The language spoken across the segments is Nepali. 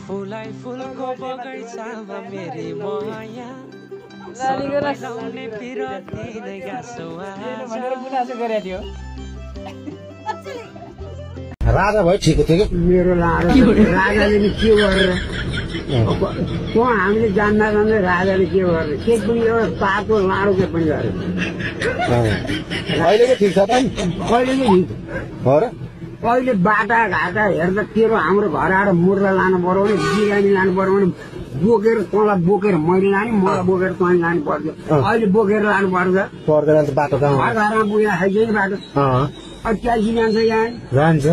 फुलाई फुलको बगैँचामा मेरी माया राजा भयो ठिक थियो कि मेरो राजाले नि के गरेर हामीले जान्दा जान्दै राजाले के गरेर के पनि एउटा पाको लाडो के पनि गरे अहिले ठिक छ त कहिले ठिक हो र कहिले बाटा घाटा हेर्दा तेरो हाम्रो घर आएर मुर्ला लानु पर्यो भने बिरामी लानु पर्यो भने बोकेर तँलाई बोकेर मैले लाने मलाई बोकेर तँलाई लानु पर्थ्यो अहिले बोकेर लानु पर्छ पर्दैन त बाटो कहाँ घरमा पुगेर खाइसक्यो बाटो अब ट्याक्सी जान्छ यहाँ जान्छ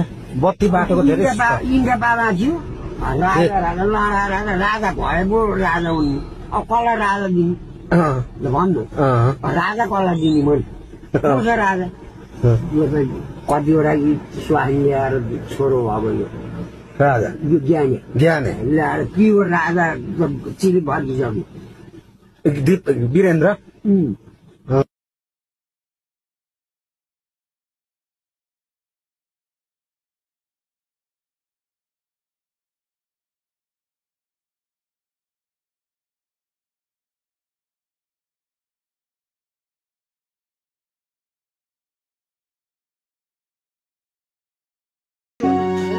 बत्ती बाटोको धेरै यिनका बाबा थियो राजा राजा राजा राजा भए पो राजा हुने अब कसलाई राजा दिने भन्नु राजा कसलाई दिने मैले को छ राजा यो चाहिँ कतिवटा स्वामी ल्याएर छोरो अब यो राजा यो ज्ञानी ज्ञानी ल्याएर प्योर राजा चिनी भर्किसक्यो वीरेन्द्र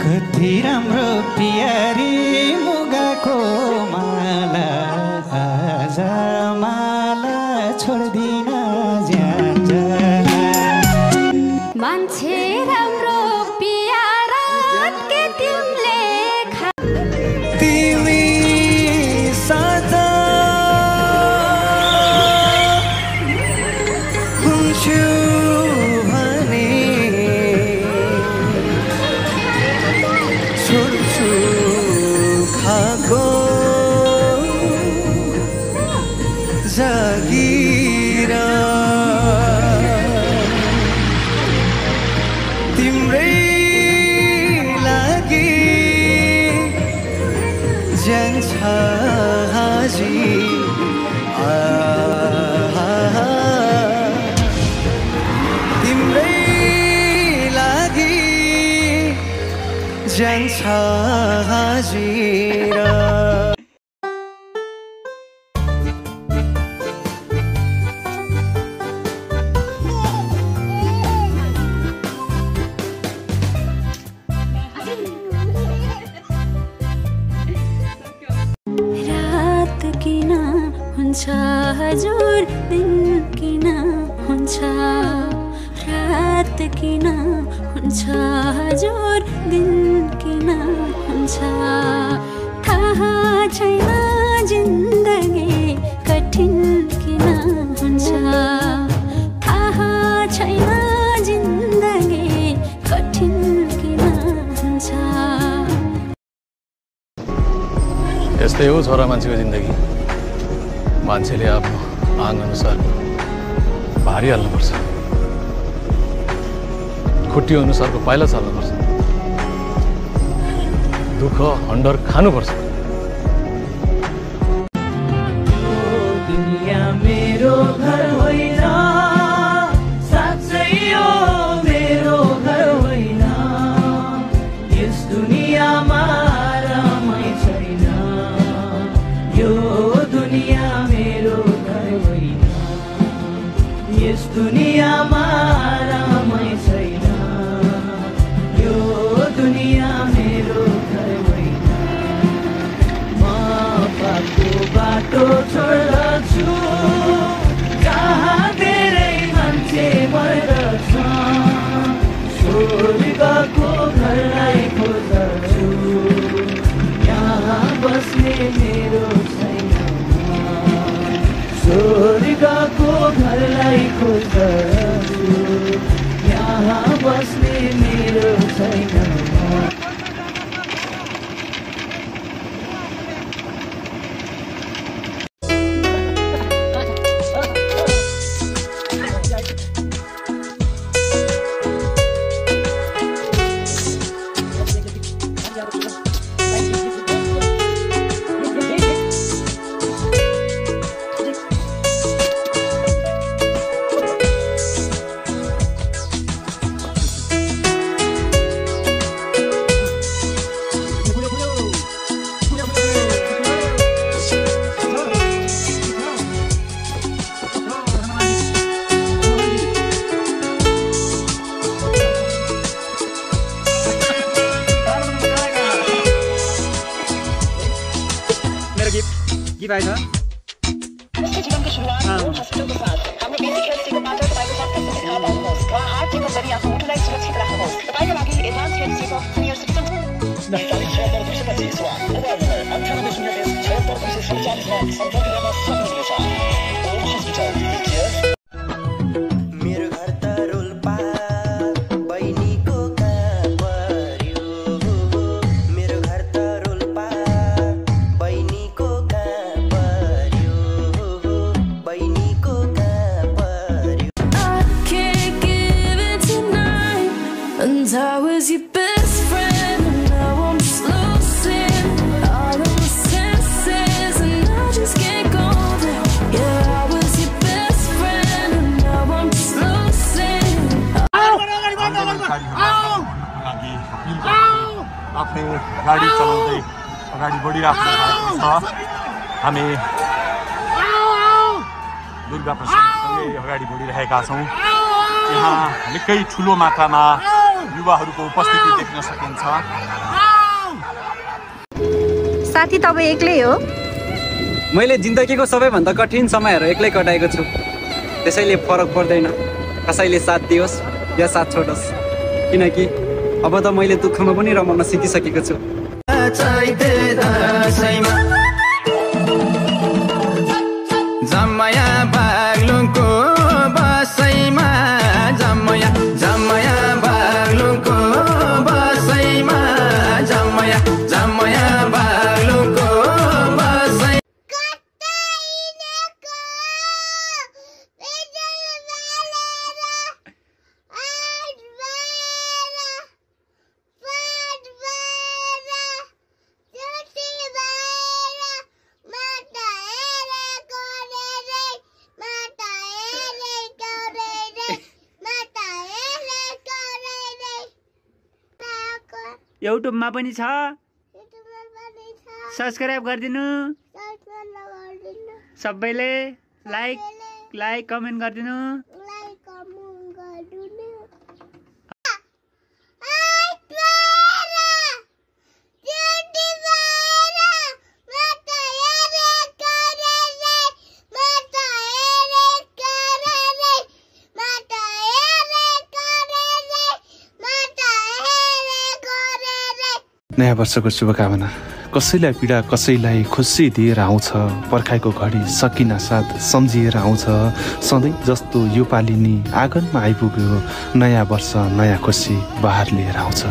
कति राम्रो प्यारी मुगाको माला आज माला छोड्दिन मान्छे राम्रो प्यारा के तिमीले तिमी सदा हुन्छु जागिरा तिम्रै लागि जान्छ हाजी तिम्रै लागि जान्छ हाजिरा हजुर दिन किन हुन्छ रात किन हुन्छ हजुर दिन किन हुन्छ थाहा छैन जिन्दगी कठिन किन हुन्छ थाहा छैन जिन्दगी कठिन किन हुन्छ यस्तै हो छोरा मान्छेको जिन्दगी मान्छेले आफ्नो आङ अनुसार भारी हाल्नुपर्छ खुट्टी अनुसारको पाइला चाल्नुपर्छ दुःख हन्डर खानुपर्छ दुनिया मेरो घर होइन साँच्चै यो मेरो घर होइन यस दुनियाँमा रमाइ छैन यो दुनिया मेरो घर होइन यस दुनियाँमा रमाइ छैन यो दुनिया मेरो घर होइन म पापको बाटो छोड्दछु जहाँ धेरै मान्छे मर्दछ स्वर्गको घरलाई खोज्दछु यहाँ बस्ने मेरो स्वर्गको घरलाई खोज्दछु यहाँ बस्ने मेरो छैन गीत आएछ जीवनको सुरुवात हस्पिटलको साथ हाम्रो बेसिक हेल्थ चेकअपबाट तपाईको स्वास्थ्य स्थिति थाहा पाउनुहोस् र हार्ट चेकअप गरी आफ्नो मुटुलाई सुरक्षित राख्नुहोस् तपाईको लागि advance health checkup senior citizen 467625 वा मोबाइल नम्बर 9802474747 मा सम्पर्क गर्न सक्नुहुनेछ हस्पिटल मेरो घर त रोल्पा बहिनीको कहाँ पर्यो मेरो घर त रोल्पा बहिनीको कहाँ पर्यो बहिनीको कहाँ पर्यो And I was your best friend, and now I'm just losing all of my senses, and I just can't go there. Yeah, I was your best friend, and now I'm just losing. आफ्नै गाडी चलाउँदै अगाडि बढिराख्नु भएको छ। हामी दुर्गा प्रसादसँगै अगाडि बढिरहेका छौँ। यहाँ निकै ठुलो मात्रामा युवाहरूको उपस्थिति देख्न सकिन्छ। साथी तपाईँ एक्लै हो? मैले जिन्दगीको सबैभन्दा कठिन समयहरू एक्लै कटाएको छु, त्यसैले फरक पर्दैन कसैले साथ दियोस् या साथ छोडोस्, किनकि अब त मैले दुःखमा पनि रमाउन सिकिसकेको छु। जम्मया बाग्लुङको बसैमा जम्मया जम्मया बाग्लुङको बसैमा जम्मया जम्मया बाग्लुङको बसै युट्युबमा पनि छ, सब्स्क्राइब गरिदिनु सबैले, लाइक कमेन्ट गरिदिनु। नयाँ वर्षको शुभकामना। कसैलाई पीडा कसैलाई खुसी दिएर आउँछ, पर्खाइको घडी सकिनासाथ सम्झिएर आउँछ। सधैँ जस्तो यो पालि नि आँगनमा आइपुग्यो, नयाँ वर्ष नयाँ खुसी बहार लिएर आउँछ।